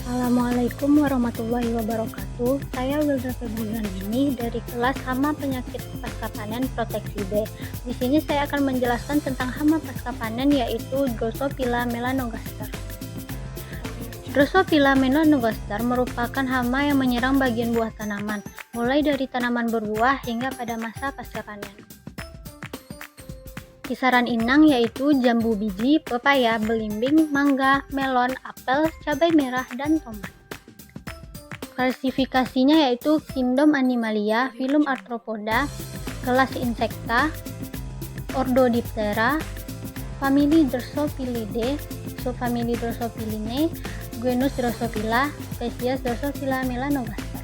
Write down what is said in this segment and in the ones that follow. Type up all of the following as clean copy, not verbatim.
Assalamualaikum warahmatullahi wabarakatuh. Saya Wilda Febriani dari kelas Hama Penyakit Pasca Panen Proteksi B. Di sini saya akan menjelaskan tentang hama pasca panen, yaitu Drosophila melanogaster. Drosophila melanogaster merupakan hama yang menyerang bagian buah tanaman, mulai dari tanaman berbuah hingga pada masa pasca panen. Kisaran inang yaitu jambu biji, pepaya, belimbing, mangga, melon, apel, cabai merah, dan tomat. Klasifikasinya yaitu Kingdom Animalia, Phylum Arthropoda, kelas Insecta, Ordo Diptera, famili Drosophilidae, subfamili Drosophilinae, genus Drosophila, spesies Drosophila melanogaster.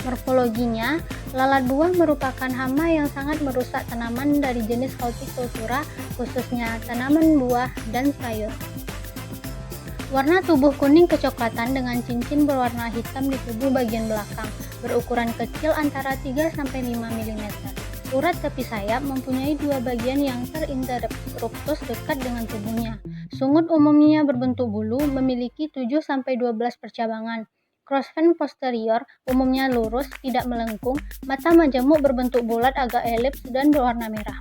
Morfologinya, lalat buah merupakan hama yang sangat merusak tanaman dari jenis Horticultura, khususnya tanaman buah dan sayur. Warna tubuh kuning kecoklatan dengan cincin berwarna hitam di tubuh bagian belakang, berukuran kecil antara 3-5 mm. Urat tepi sayap mempunyai dua bagian yang terinterruptus dekat dengan tubuhnya. Sungut umumnya berbentuk bulu, memiliki 7-12 percabangan. Crossvan posterior umumnya lurus, tidak melengkung. Mata majemuk berbentuk bulat agak elips dan berwarna merah.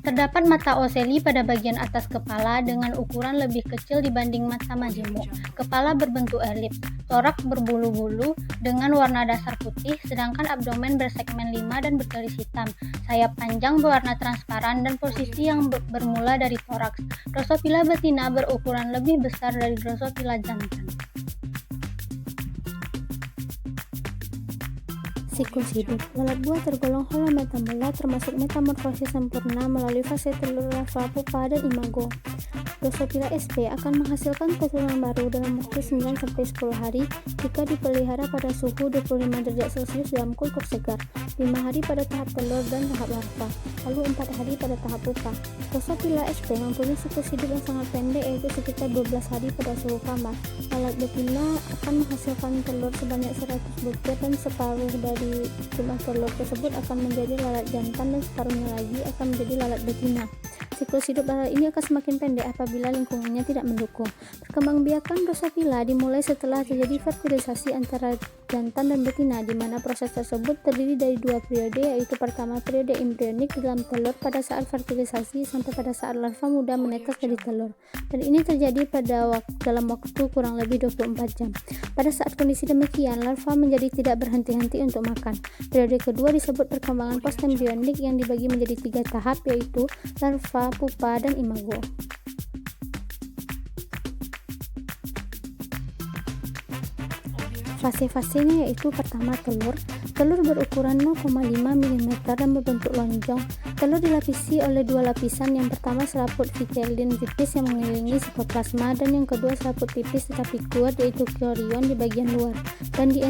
Terdapat mata oceli pada bagian atas kepala dengan ukuran lebih kecil dibanding mata majemuk. Kepala berbentuk elips, toraks berbulu-bulu dengan warna dasar putih, sedangkan abdomen bersegmen 5 dan bergaris hitam. Sayap panjang berwarna transparan dan posisi yang bermula dari toraks. Drosophila betina berukuran lebih besar dari Drosophila jantan. Siklus hidup. Lalat buah tergolong holometamorfa, termasuk metamorfosis sempurna melalui fase telur, larva, pupa, dan imago. Drosophila sp akan menghasilkan keturunan baru dalam waktu 9-10 hari jika dipelihara pada suhu 25 derajat Celcius dalam kultur segar, 5 hari pada tahap telur dan tahap larva, lalu 4 hari pada tahap pupa. Drosophila sp mempunyai siklus hidup yang sangat pendek, yaitu sekitar 12 hari pada suhu kamar. Lalat betina akan menghasilkan telur sebanyak 100 butir dan separuh dari jumlah telur tersebut akan menjadi lalat jantan dan separuhnya lagi akan menjadi lalat betina. Siklus hidup lalat ini akan semakin pendek apabila lingkungannya tidak mendukung. Perkembangbiakan Drosophila dimulai setelah terjadi fertilisasi antara jantan dan betina, di mana proses tersebut terdiri dari dua periode, yaitu pertama periode embrionik di dalam telur pada saat fertilisasi sampai pada saat larva muda menetas dari telur, dan ini terjadi dalam waktu kurang lebih 24 jam. Pada saat kondisi demikian, larva menjadi tidak berhenti-henti untuk makan. Periode kedua disebut perkembangan postembrionik yang dibagi menjadi 3 tahap, yaitu larva, pupa, dan imago. Fase-fasenya yaitu pertama telur berukuran 0,5 mm dan berbentuk lonjong. Telur dilapisi oleh dua lapisan, yang pertama selaput vitellin tipis yang mengelilingi sitoplasma, dan yang kedua selaput tipis tetapi kuat yaitu chorion di bagian luar, dan di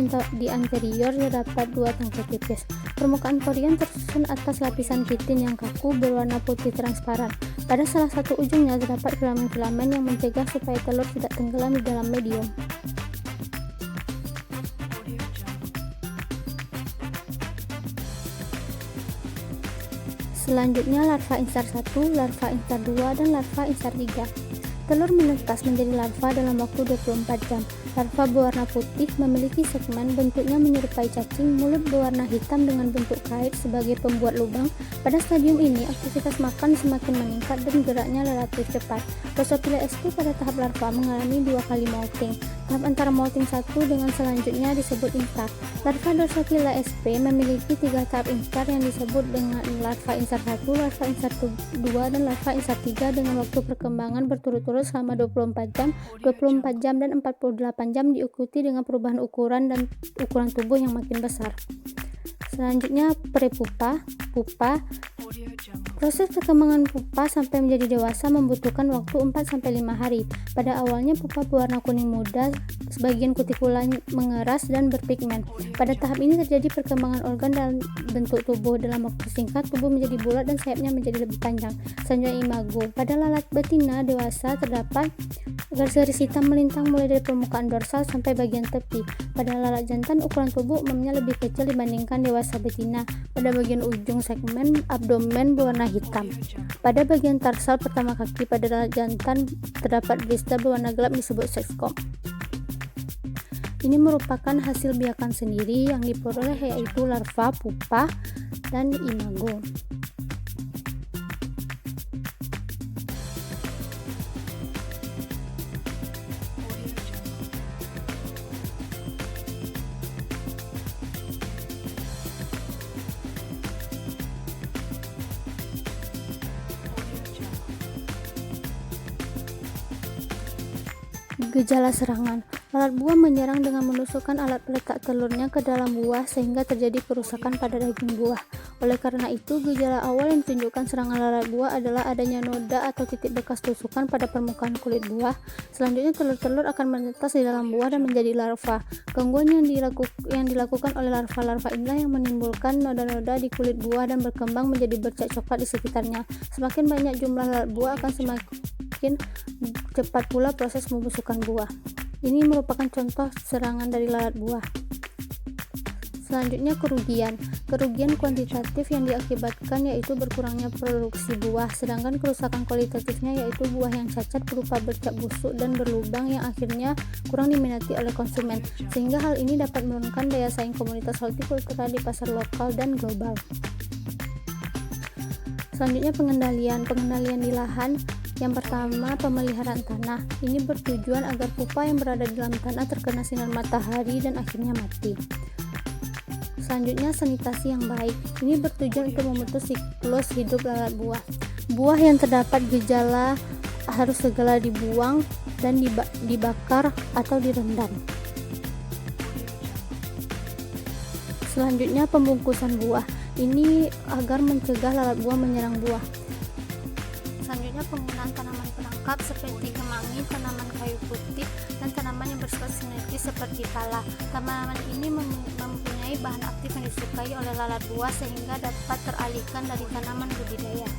anterior terdapat dua tangkai tipis. Permukaan chorion tersusun atas lapisan kitin yang kaku berwarna putih transparan. Pada salah satu ujungnya terdapat filamen-filamen yang mencegah supaya telur tidak tenggelam di dalam medium. Selanjutnya larva instar 1, larva instar 2, dan larva instar 3. Telur menetas menjadi larva dalam waktu 24 jam. Larva berwarna putih, memiliki segmen, bentuknya menyerupai cacing, mulut berwarna hitam dengan bentuk kait sebagai pembuat lubang. Pada stadium ini, aktivitas makan semakin meningkat dan geraknya relatif cepat. Drosophila sp pada tahap larva mengalami 2 kali molting. Tahap antara molting 1 dengan selanjutnya disebut instar. Larva Drosophila sp memiliki 3 tahap instar yang disebut dengan larva instar 1, larva instar 2, dan larva instar 3 dengan waktu perkembangan berturut-turut selama 24 jam, dan 48 jam, diikuti dengan perubahan ukuran dan ukuran tubuh yang makin besar. Selanjutnya prepupa, pupa. Proses perkembangan pupa sampai menjadi dewasa membutuhkan waktu 4-5 hari. Pada awalnya pupa berwarna kuning muda, sebagian kutikula mengeras dan berpigmen. Pada tahap ini terjadi perkembangan organ dan bentuk tubuh. Dalam waktu singkat, tubuh menjadi bulat dan sayapnya menjadi lebih panjang. Selanjutnya imago. Pada lalat betina dewasa terdapat garis-garis hitam melintang mulai dari permukaan dorsal sampai bagian tepi. Pada lalat jantan, ukuran tubuh umumnya lebih kecil dibandingkan dewasa dewasa betina. Pada bagian ujung segmen abdomen berwarna hitam. Pada bagian tarsal pertama kaki pada lalat jantan terdapat blista berwarna gelap disebut sexcom. Ini merupakan hasil biakan sendiri yang diperoleh yaitu larva, pupa, dan imago. Gejala serangan. Lalat buah menyerang dengan menusukkan alat peletak telurnya ke dalam buah sehingga terjadi kerusakan pada daging buah. Oleh karena itu, gejala awal yang ditunjukkan serangan lalat buah adalah adanya noda atau titik bekas tusukan pada permukaan kulit buah. Selanjutnya, telur-telur akan menetas di dalam buah dan menjadi larva. Gangguan yang dilakukan oleh larva-larva inilah yang menimbulkan noda-noda di kulit buah dan berkembang menjadi bercak coklat di sekitarnya. Semakin banyak jumlah lalat buah akan semakin cepat pula proses pembusukan buah. Ini merupakan contoh serangan dari lalat buah. Selanjutnya, kerugian. Kerugian kuantitatif yang diakibatkan yaitu berkurangnya produksi buah, sedangkan kerusakan kualitatifnya yaitu buah yang cacat berupa bercak busuk dan berlubang yang akhirnya kurang diminati oleh konsumen, sehingga hal ini dapat menurunkan daya saing komunitas hortikultura di pasar lokal dan global. Selanjutnya, pengendalian di lahan. Yang pertama, pemeliharaan tanah. Ini bertujuan agar pupa yang berada di dalam tanah terkena sinar matahari dan akhirnya mati. Selanjutnya, sanitasi yang baik. Ini bertujuan untuk memutus siklus hidup lalat buah. Buah yang terdapat gejala harus segera dibuang dan dibakar atau direndam. Selanjutnya, pembungkusan buah. Ini agar mencegah lalat buah menyerang buah. Selanjutnya, penggunaan tanaman perangkap seperti kemangi, tanaman kayu putih, dan tanaman yang bersifat sinergis seperti pala. Tanaman ini mempunyai bahan aktif yang disukai oleh lalat buah sehingga dapat teralihkan dari tanaman budidaya.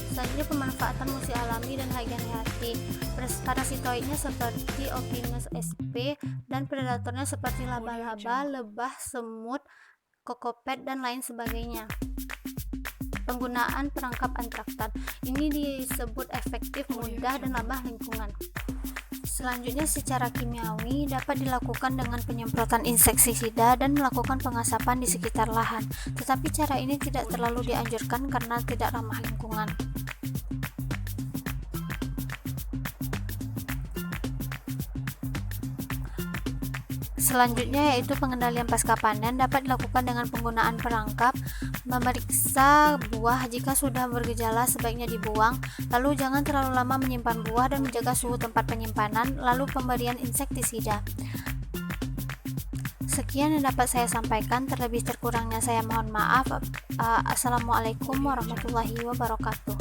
Selanjutnya, pemanfaatan musi alami dan hayati. Parasitoidnya seperti Ophinus sp dan predatornya seperti laba-laba, lebah, semut, kokopet, dan lain sebagainya. Penggunaan perangkap antraktan ini disebut efektif, mudah, dan ramah lingkungan. Selanjutnya, secara kimiawi dapat dilakukan dengan penyemprotan insektisida dan melakukan pengasapan di sekitar lahan, tetapi cara ini tidak terlalu dianjurkan karena tidak ramah lingkungan. Selanjutnya yaitu pengendalian pasca panen dapat dilakukan dengan penggunaan perangkap. Memeriksa buah, jika sudah bergejala sebaiknya dibuang, lalu jangan terlalu lama menyimpan buah dan menjaga suhu tempat penyimpanan, lalu pemberian insektisida. Sekian yang dapat saya sampaikan, terlebih terkurangnya saya mohon maaf. Assalamualaikum warahmatullahi wabarakatuh.